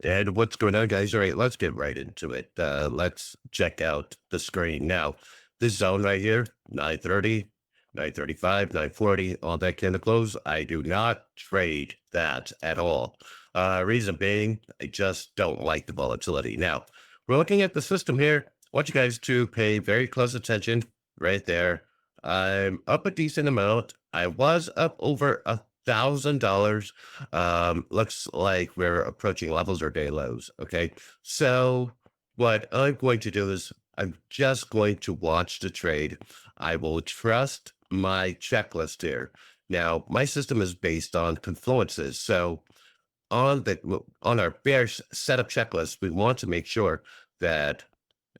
And what's going on, guys? All right, let's get right into it. Let's check out the screen. Now, this zone right here, 9:30, 9:35, 9:40, all that kind of close. I do not trade that at all. Reason being, I just don't like the volatility. Now, we're looking at the system here. I want you guys to pay very close attention right there. I'm up a decent amount. I was up over $1,000. Looks like we're approaching levels or day lows. Okay. So what I'm going to do is I'm just going to watch the trade. I will trust my checklist here. Now, my system is based on confluences. So on our bearish setup checklist, we want to make sure that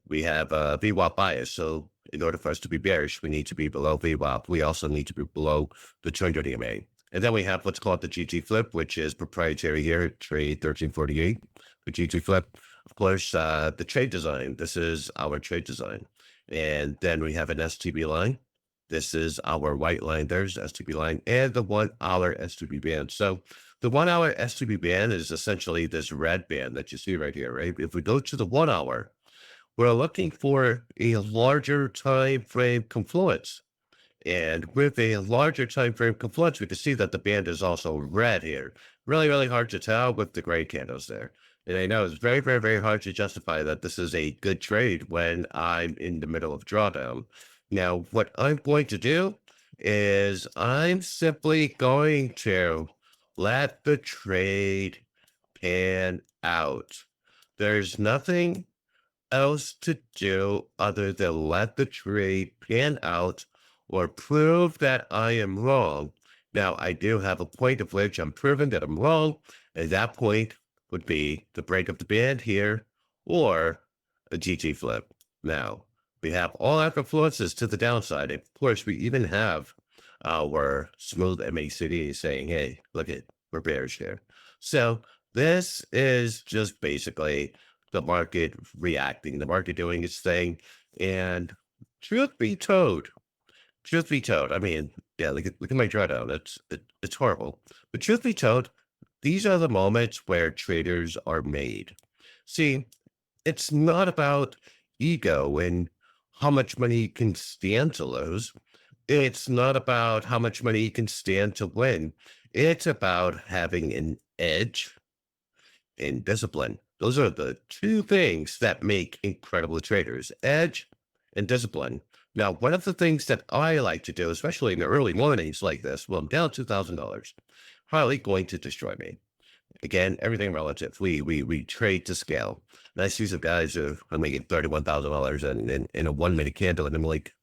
we have a VWAP bias. So in order for us to be bearish, we need to be below VWAP. We also need to be below the 200 EMA. And then we have what's called the GT flip, which is proprietary here, trade 1348, the GT flip. Of course, the trade design, this is our trade design. And then we have an STB line. This is our white line. There's STB line and the 1 hour STB band. So the 1 hour STB band is essentially this red band that you see right here, right? If we go to the 1 hour, we're looking for a larger time frame confluence. And with a larger time frame confluence, we can see that the band is also red here. Really, really hard to tell with the gray candles there. And I know it's very, very, very hard to justify that this is a good trade when I'm in the middle of drawdown. Now, what I'm going to do is I'm simply going to let the trade pan out. There's nothing else to do other than let the trade pan out or prove that I am wrong. Now, I do have a point of which I'm proving that I'm wrong, and that point would be the break of the band here or a GT flip. Now, we have all our influences to the downside. Of course, we even have our smooth MACD saying, hey, look at, we're bearish here. So this is just basically the market reacting, the market doing its thing. And truth be told, I mean, yeah, look at my drawdown. It's horrible. But truth be told, these are the moments where traders are made. See, it's not about ego and how much money you can stand to lose. It's not about how much money you can stand to win. It's about having an edge and discipline. Those are the two things that make incredible traders, edge and discipline. Now, one of the things that I like to do, especially in the early mornings like this, well, I'm down $2,000, probably going to destroy me. Again, everything relative. We trade to scale. And I see some guys who are making $31,000 in a 1 minute candle, and I'm like,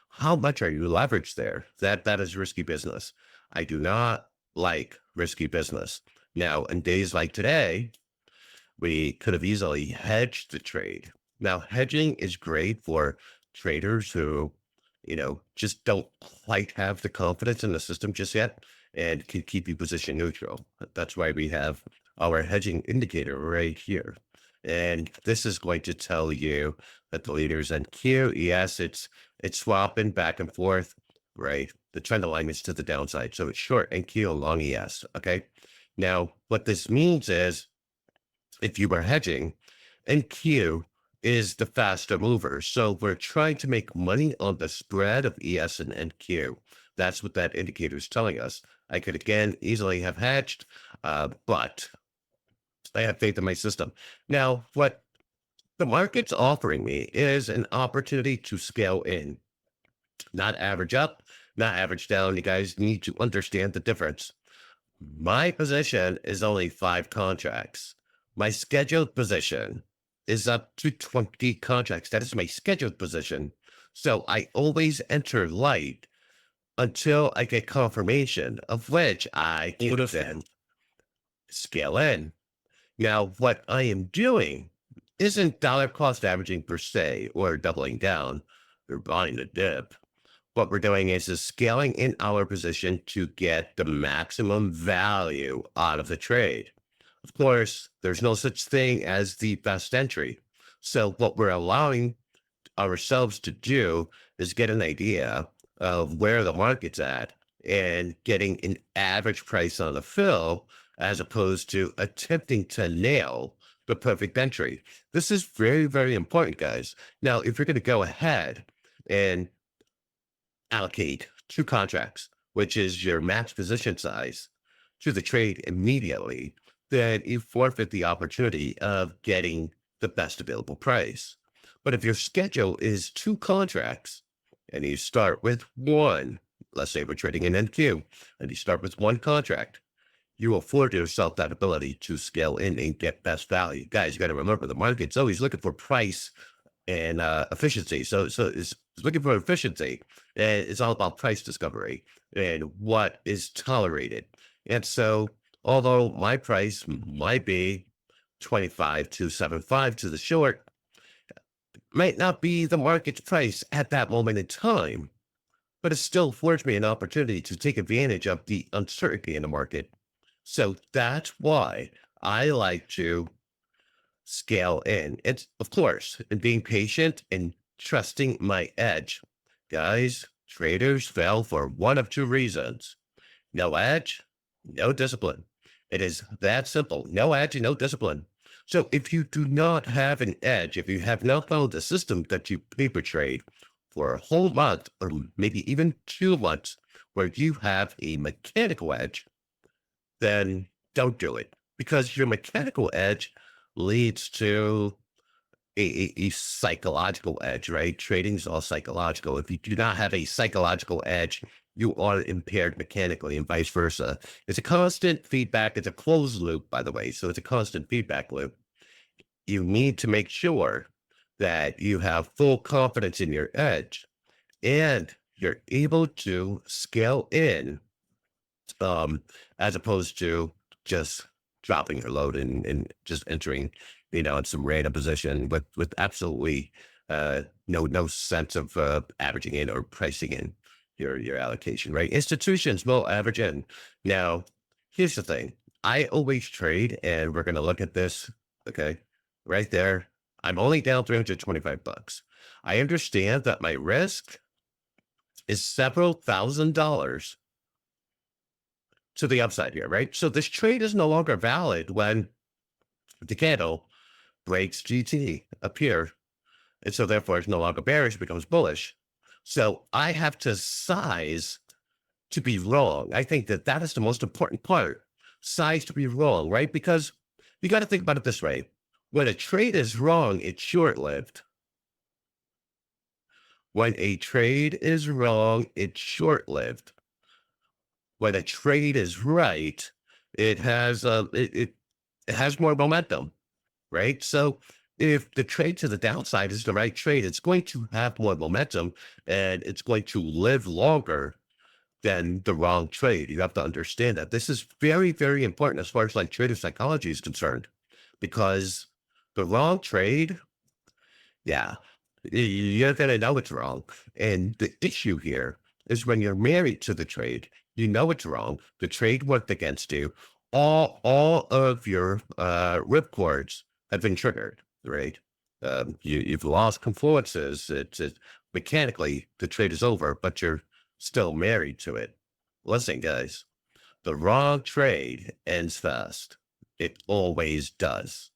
how much are you leveraged there? That is risky business. I do not like risky business. Now, in days like today, we could have easily hedged the trade. Now, hedging is great for traders who, just don't quite have the confidence in the system just yet and can keep you position neutral. That's why we have our hedging indicator right here. And this is going to tell you that the leaders in Q, yes, it's swapping back and forth, right? The trend alignment's to the downside. So it's short and Q, long ES. Okay. Now, what this means is if you were hedging, and Q is the faster mover. So we're trying to make money on the spread of ES and NQ. That's what that indicator is telling us. I could again easily have hedged, but I have faith in my system. Now, what the market's offering me is an opportunity to scale in, not average up, not average down. You guys need to understand the difference. My position is only 5 contracts. My scheduled position is up to 20 contracts. That is my scheduled position. So I always enter light until I get confirmation, of which I can then scale in. Now, what I am doing isn't dollar cost averaging per se or doubling down or buying the dip. What we're doing is scaling in our position to get the maximum value out of the trade. Of course, there's no such thing as the best entry. So what we're allowing ourselves to do is get an idea of where the market's at and getting an average price on the fill as opposed to attempting to nail the perfect entry. This is very, very important, guys. Now, if you're going to go ahead and allocate two contracts, which is your max position size, to the trade immediately, then you forfeit the opportunity of getting the best available price. But if your schedule is two contracts and you start with one, let's say we're trading in NQ, and you start with one contract, you afford yourself that ability to scale in and get best value. Guys, you got to remember the market's always looking for price and efficiency. So it's looking for efficiency. And it's all about price discovery and what is tolerated. And so, although my price might be 25 to 75 to the short, might not be the market's price at that moment in time, but it still affords me an opportunity to take advantage of the uncertainty in the market. So that's why I like to scale in. It's, of course, and being patient and trusting my edge. Guys, traders fail for one of two reasons: no edge, no discipline. It is that simple. No edge and no discipline. So if you do not have an edge, if you have not followed the system that you paper trade for a whole month or maybe even 2 months where you have a mechanical edge, then don't do it, because your mechanical edge leads to a psychological edge, right? Trading is all psychological. If you do not have a psychological edge, you are impaired mechanically and vice versa. It's a constant feedback. It's a closed loop, by the way. So it's a constant feedback loop. You need to make sure that you have full confidence in your edge and you're able to scale in, um, as opposed to just dropping your load and just entering, in some random position with absolutely no sense of averaging in or pricing in your allocation, right? Institutions will average in. Now, here's the thing. I always trade, and we're gonna look at this, okay, right there. I'm only down $325. I understand that my risk is several $1,000s to the upside here, right? So this trade is no longer valid when the candle breaks GT up here. And so therefore it's no longer bearish, it becomes bullish. So I have to size to be wrong. I think that that is the most important part. Size to be wrong, right? Because you got to think about it this way. When a trade is wrong, it's short-lived. When a trade is wrong, it's short-lived. When a trade is right, it has it has more momentum, right? So if the trade to the downside is the right trade, it's going to have more momentum and it's going to live longer than the wrong trade. You have to understand that. This is very, very important as far as like trader psychology is concerned, because the wrong trade, yeah, you're gonna know it's wrong. And the issue here is when you're married to the trade, you know it's wrong. The trade worked against you. All of your ripcords have been triggered, right? You've lost confluences. It's mechanically the trade is over, but you're still married to it. Listen, guys, the wrong trade ends fast. It always does.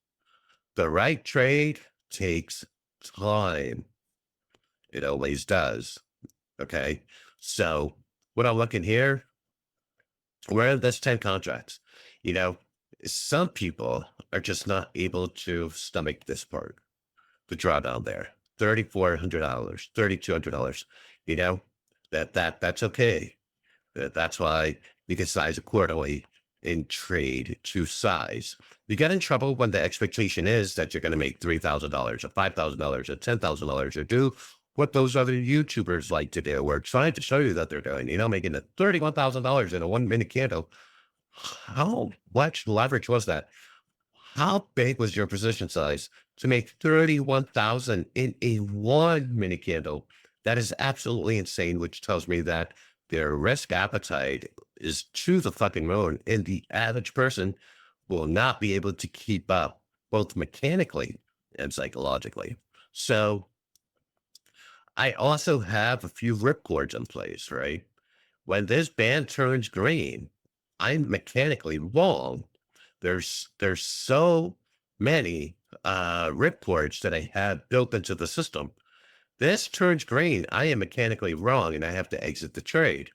The right trade takes time. It always does. Okay. So what I'm looking here, where are this 10 contracts? You know, some people are just not able to stomach this part, the drawdown there. $3,400, $3,200. You know, that's okay. That's why you can size accordingly in trade to size. You get in trouble when the expectation is that you're going to make $3,000 or $5,000 or $10,000 or do what those other YouTubers like to do. We're trying to show you that they're doing, making $31,000 in a 1 minute candle. How much leverage was that? How big was your position size to make 31,000 in a 1 minute candle? That is absolutely insane, which tells me that their risk appetite is to the fucking moon, and the average person will not be able to keep up both mechanically and psychologically. So I also have a few ripcords in place, right? When this band turns green, I'm mechanically wrong. There's so many reports that I have built into the system. This turns green. I am mechanically wrong and I have to exit the trade,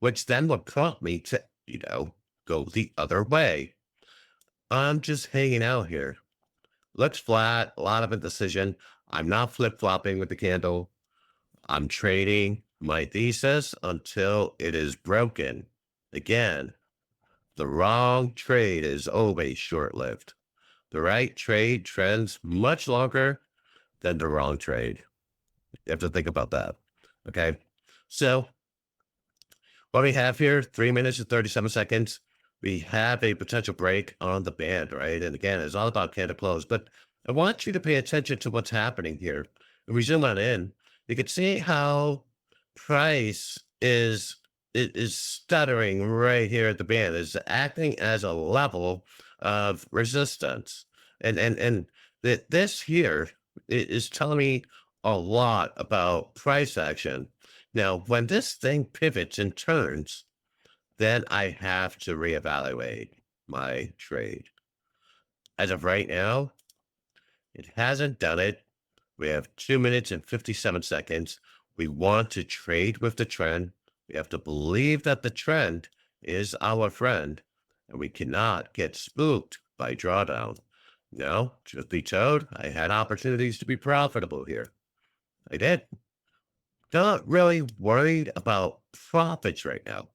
which then would prompt me to, go the other way. I'm just hanging out here. Looks flat, a lot of indecision. I'm not flip flopping with the candle. I'm trading my thesis until it is broken. Again, the wrong trade is always short lived. The right trade trends much longer than the wrong trade. You have to think about that. Okay. So what we have here, 3 minutes and 37 seconds. We have a potential break on the band, right? And again, it's all about candle close, but I want you to pay attention to what's happening here. If we zoom on in, you can see how price is stuttering right here at the band, is acting as a level of resistance. And that this here is telling me a lot about price action. Now, when this thing pivots and turns, then I have to reevaluate my trade. As of right now, it hasn't done it. We have 2 minutes and 57 seconds. We want to trade with the trend. We have to believe that the trend is our friend, and we cannot get spooked by drawdown. No, truth be told, I had opportunities to be profitable here. I did. Not really worried about profits right now.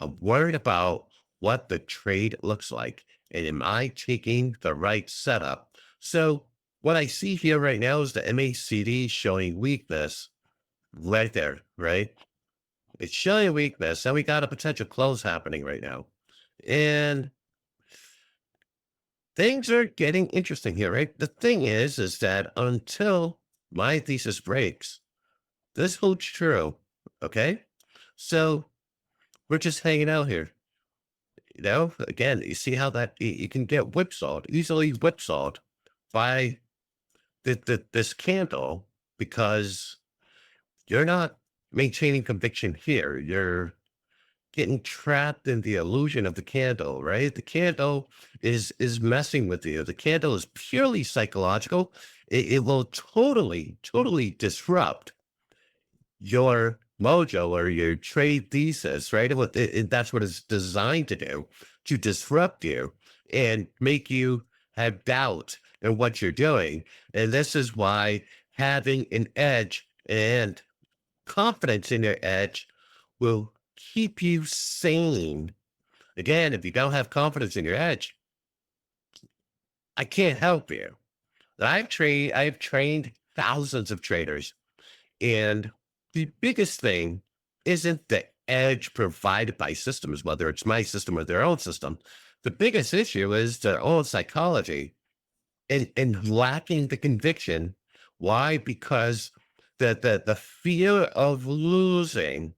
I'm worried about what the trade looks like and am I taking the right setup? So what I see here right now is the MACD showing weakness right there, right? It's showing weakness and we got a potential close happening right now. And things are getting interesting here, right? The thing is that until my thesis breaks, this holds true. Okay. So we're just hanging out here. Again, you see how that you can get whipsawed, easily whipsawed by this candle because you're not maintaining conviction here. You're getting trapped in the illusion of the candle, right? The candle is messing with you. The candle is purely psychological. It will totally disrupt your mojo or your trade thesis, right? That's what it's designed to do, to disrupt you and make you have doubt in what you're doing. And this is why having an edge and confidence in your edge will keep you sane. Again, if you don't have confidence in your edge, I can't help you. I've trained thousands of traders. And the biggest thing isn't the edge provided by systems, whether it's my system or their own system. The biggest issue is their own psychology and lacking the conviction. Why? Because the fear of losing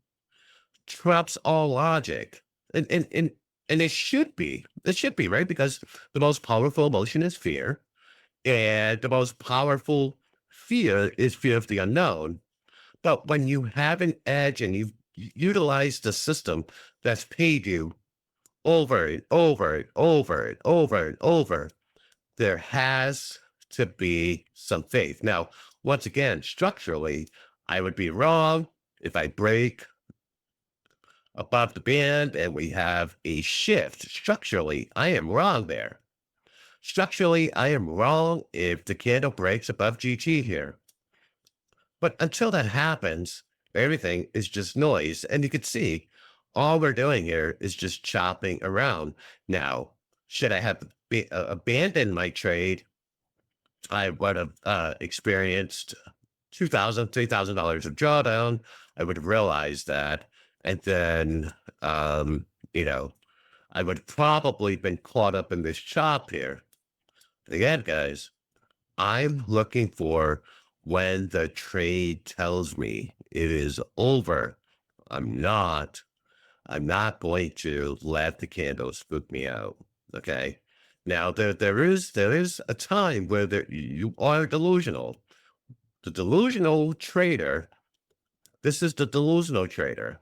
trumps all logic. And it should be, right? Because the most powerful emotion is fear. And the most powerful fear is fear of the unknown. But when you have an edge and you've utilized the system that's paid you over and over and over and over and over, there has to be some faith. Now, once again, structurally, I would be wrong if I break above the band and we have a shift. Structurally, I am wrong there. Structurally, I am wrong if the candle breaks above GT here. But until that happens, everything is just noise. And you can see all we're doing here is just chopping around. Now, should I have abandoned my trade, I would have experienced $2,000, $3,000 of drawdown. I would have realized that. And then, you know, I would have probably been caught up in this chop here. Again, guys, I'm looking for when the trade tells me it is over. I'm not. I'm not going to let the candle spook me out. Okay. Now there is a time where you are delusional. The delusional trader. This is the delusional trader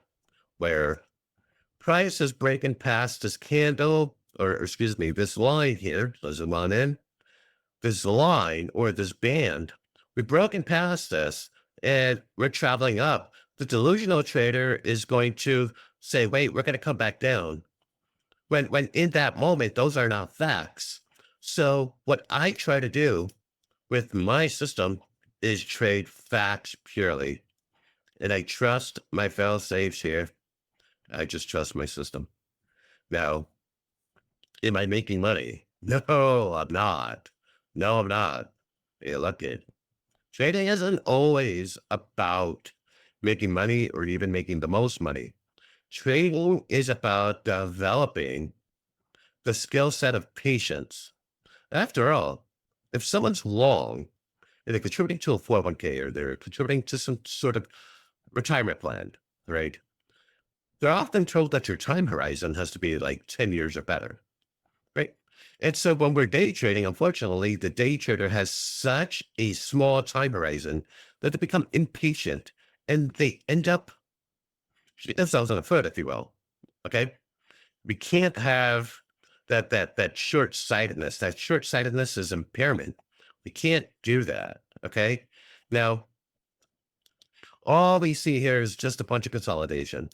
where price is breaking past this candle, or excuse me, this line here. Let's zoom on in. this line or this band. We've broken past this and we're traveling up. The delusional trader is going to say, wait, we're going to come back down. When in that moment, those are not facts. So what I try to do with my system is trade facts purely. And I trust my fail safes here. I just trust my system. Now, am I making money? No, I'm not. No, I'm not. Hey, look it. Trading isn't always about making money or even making the most money. Trading is about developing the skill set of patience. After all, if someone's long and they're contributing to a 401k or they're contributing to some sort of retirement plan, right? They're often told that your time horizon has to be like 10 years or better, right? And so when we're day trading, unfortunately, the day trader has such a small time horizon that they become impatient and they end up shooting themselves in the foot, if you will. Okay. We can't have that short-sightedness. That short-sightedness is impairment. We can't do that. Okay. Now, all we see here is just a bunch of consolidation.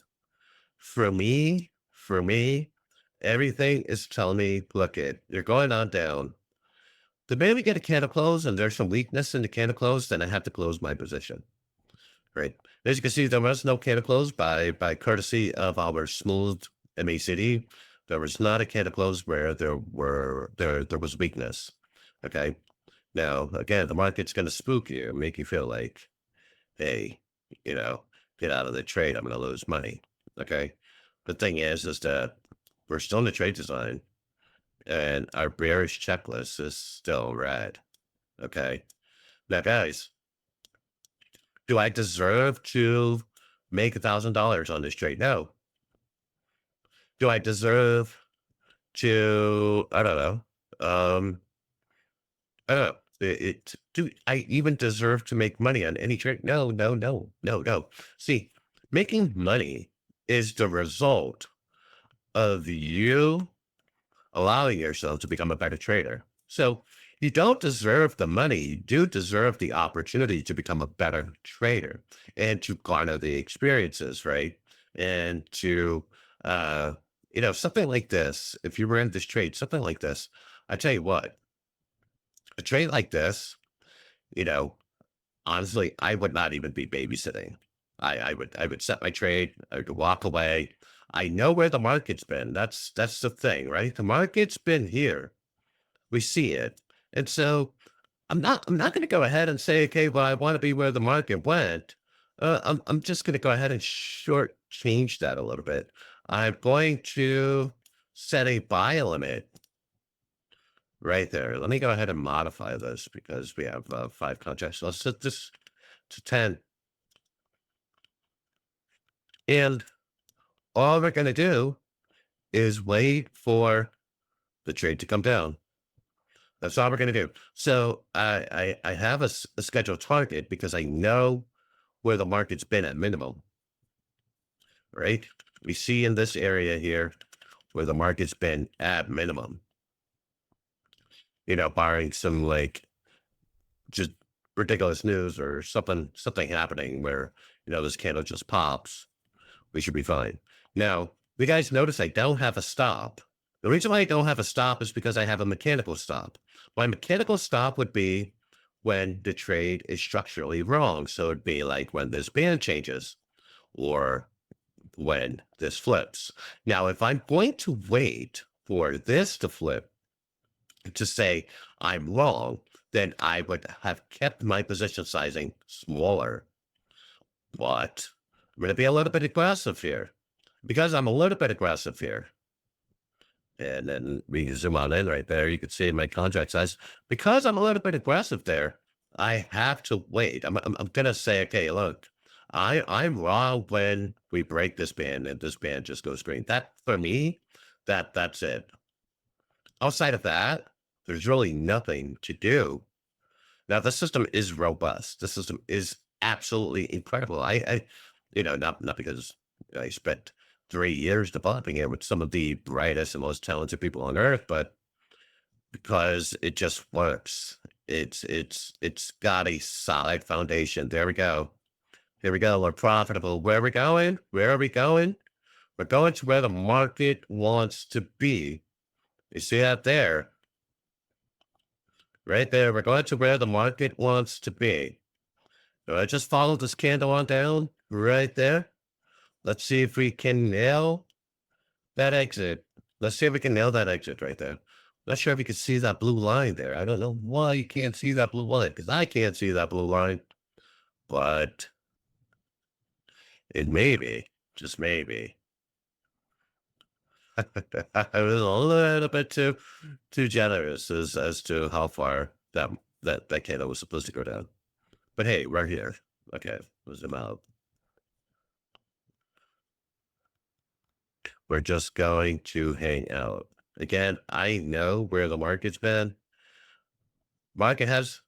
For me, everything is telling me, look it, you're going on down. The minute we get a candle close and there's some weakness in the candle close, then I have to close my position. Right. As you can see, there was no candle close by courtesy of our smooth MACD. There was not a candle close where there was weakness. Okay. Now again, the market's gonna spook you, make you feel like, hey, you know, get out of the trade, I'm gonna lose money. Okay. The thing is that we're still in the trade design and our bearish checklist is still red. Okay. Now, guys, do I deserve to make $1,000 on this trade? No. Do I deserve to, I don't know. I don't know. Do I even deserve to make money on any trade? No, no, no, no, no. See, making money is the result of you allowing yourself to become a better trader. So you don't deserve the money. You do deserve the opportunity to become a better trader and to garner the experiences, right? And to, uh, something like this, if you were in this trade, something like this, I tell you what, a trade like this, you know, honestly, I would not even be babysitting. I would set my trade, I would walk away. I know where the market's been. That's the thing, right? The market's been here. We see it. And so I'm not going to go ahead and say, okay, well, I want to be where the market went. I'm just going to go ahead and short change that a little bit. I'm going to set a buy limit right there. Let me go ahead and modify this because we have 5 contracts. Let's set this to 10. And all we're going to do is wait for the trade to come down. That's all we're going to do. So I have a scheduled target because I know where the market's been at minimum, right? We see in this area here where the market's been at minimum, barring some like just ridiculous news or something happening where, this candle just pops. We should be fine. Now, you guys notice I don't have a stop. The reason why I don't have a stop is because I have a mechanical stop. My mechanical stop would be when the trade is structurally wrong. So it'd be like when this band changes or when this flips. Now, if I'm going to wait for this to flip to say I'm wrong, then I would have kept my position sizing smaller. But I'm going to be a little bit aggressive here because I'm a little bit aggressive here. And then we can zoom on in right there. You can see my contract size. Because I'm a little bit aggressive there, I have to wait. I'm going to say, okay, look, I'm wrong when we break this band and this band just goes green. That, for me, that's it. Outside of that, there's really nothing to do. Now, the system is robust. The system is absolutely incredible. Not because I spent 3 years developing it with some of the brightest and most talented people on earth, but because it just works. It's got a solid foundation. There we go. Here we go. We're profitable. Where are we going? Where are we going? We're going to where the market wants to be. You see that there? Right there. We're going to where the market wants to be. So I just follow this candle on down right there. Let's see if we can nail that exit. Let's see if we can nail that exit right there. Not sure if you can see that blue line there. I don't know why you can't see that blue line, because I can't see that blue line, but it may be, just maybe. I was a little bit too generous as to how far that candle was supposed to go down. But hey, we're here. Okay, we'll zoom out. We're just going to hang out. Again, I know where the market's been. Market has,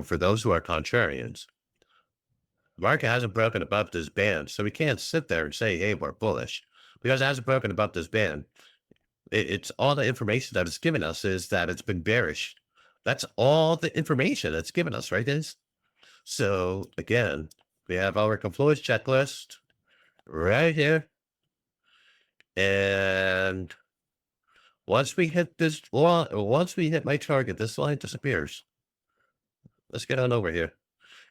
for those who are contrarians, market hasn't broken above this band, so we can't sit there and say, hey, we're bullish, because it hasn't broken above this band. It's all the information that it's given us is that it's been bearish. That's all the information that's given us, right? Is so again, we have our confluence checklist right here, and once we hit this, well, once we hit my target, this line disappears. Let's get on over here.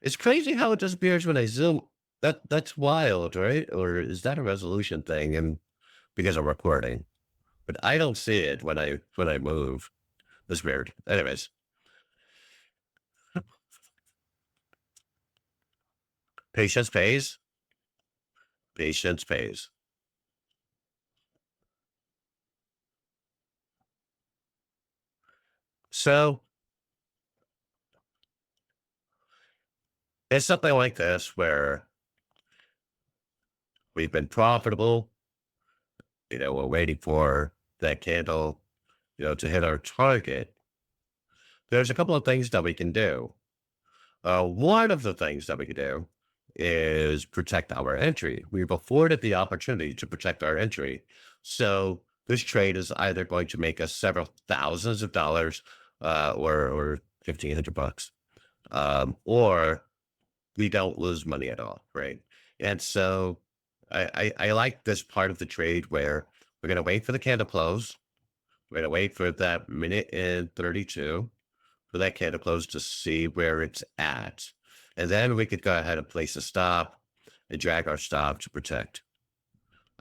It's crazy how it disappears when I zoom. That's wild, right? Or is that a resolution thing? And because I'm recording, but I don't see it when I move. That's weird. Anyways, patience pays. Patience pays. So it's something like this where we've been profitable. We're waiting for that candle, to hit our target. There's a couple of things that we can do. One of the things that we can do is protect our entry. We've afforded the opportunity to protect our entry. So this trade is either going to make us several thousands of dollars, or 1,500 bucks, or we don't lose money at all, right? And so I like this part of the trade where we're going to wait for the candle close. We're going to wait for that minute and 32 for that candle close to see where it's at. And then we could go ahead and place a stop and drag our stop to protect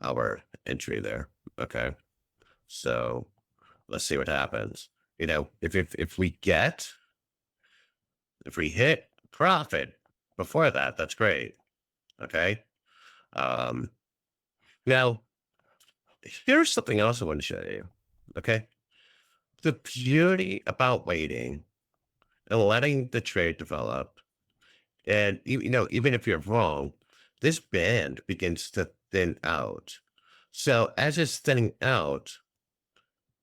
our entry there. Okay. So let's see what happens. If we hit profit before that, that's great. Okay. Um, Now, here's something else I want to show you. Okay. The beauty about waiting and letting the trade develop, and even if you're wrong, this band begins to thin out. So as it's thinning out,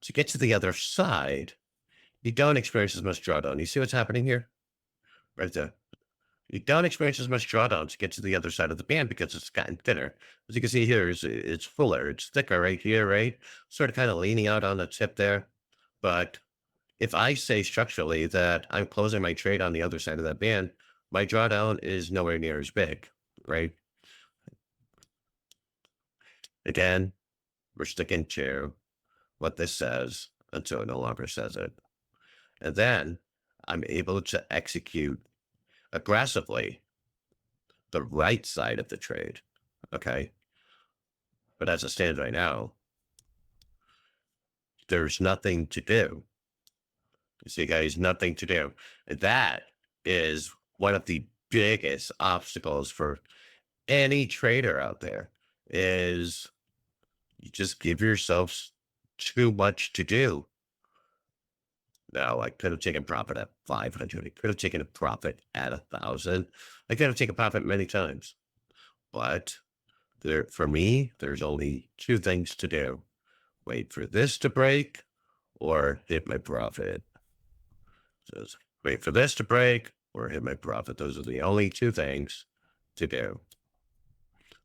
to get to the other side, you don't experience as much drawdown. You see what's happening here? Right there. You don't experience as much drawdown to get to the other side of the band because it's gotten thinner. As you can see here, it's fuller, it's thicker right here, right? Sort of kind of leaning out on the tip there. But if I say structurally that I'm closing my trade on the other side of that band, my drawdown is nowhere near as big, right? Again, we're sticking to what this says until it no longer says it. And then I'm able to execute aggressively the right side of the trade. Okay. But as it stands right now, there's nothing to do. You see, guys, nothing to do. And that is one of the biggest obstacles for any trader out there is you just give yourself too much to do. Now, I could have taken profit at 500. I could have taken a profit at 1,000. I could have taken profit many times. But for me, there's only two things to do. Wait for this to break or hit my profit. So wait for this to break or hit my profit. Those are the only two things to do.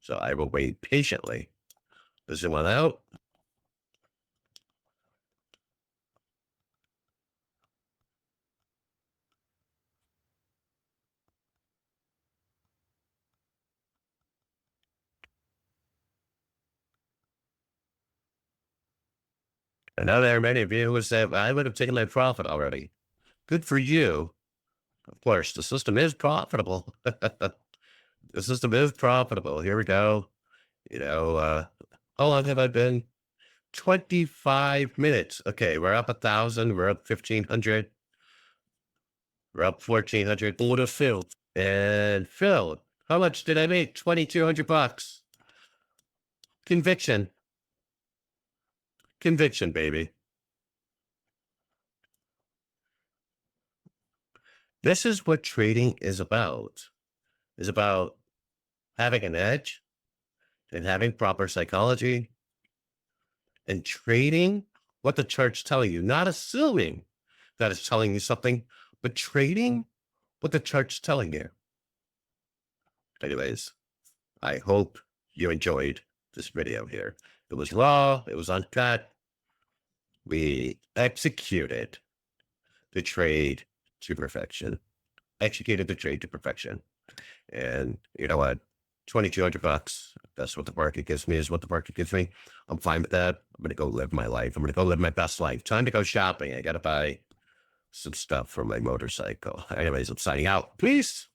So I will wait patiently. This one out. I know there are many of you who say, I would have taken my profit already. Good for you. Of course, the system is profitable. The system is profitable. Here we go. You know, how long have I been? 25 minutes. Okay, we're up 1,000. We're up 1,500. We're up 1,400. Order filled. And Phil, how much did I make? 2,200 bucks. Conviction. Conviction, baby. This is what trading is about. Is about having an edge and having proper psychology and trading what the chart's telling you, not assuming that it's telling you something, but trading what the chart's telling you. Anyways, I hope you enjoyed this video here. It was raw, it was uncut. We executed the trade to perfection. Executed the trade to perfection. And you know what? 2,200 bucks. That's what the market gives me, is what the market gives me. I'm fine with that. I'm going to go live my life. I'm going to go live my best life. Time to go shopping. I got to buy some stuff for my motorcycle. Anyways, I'm signing out. Peace.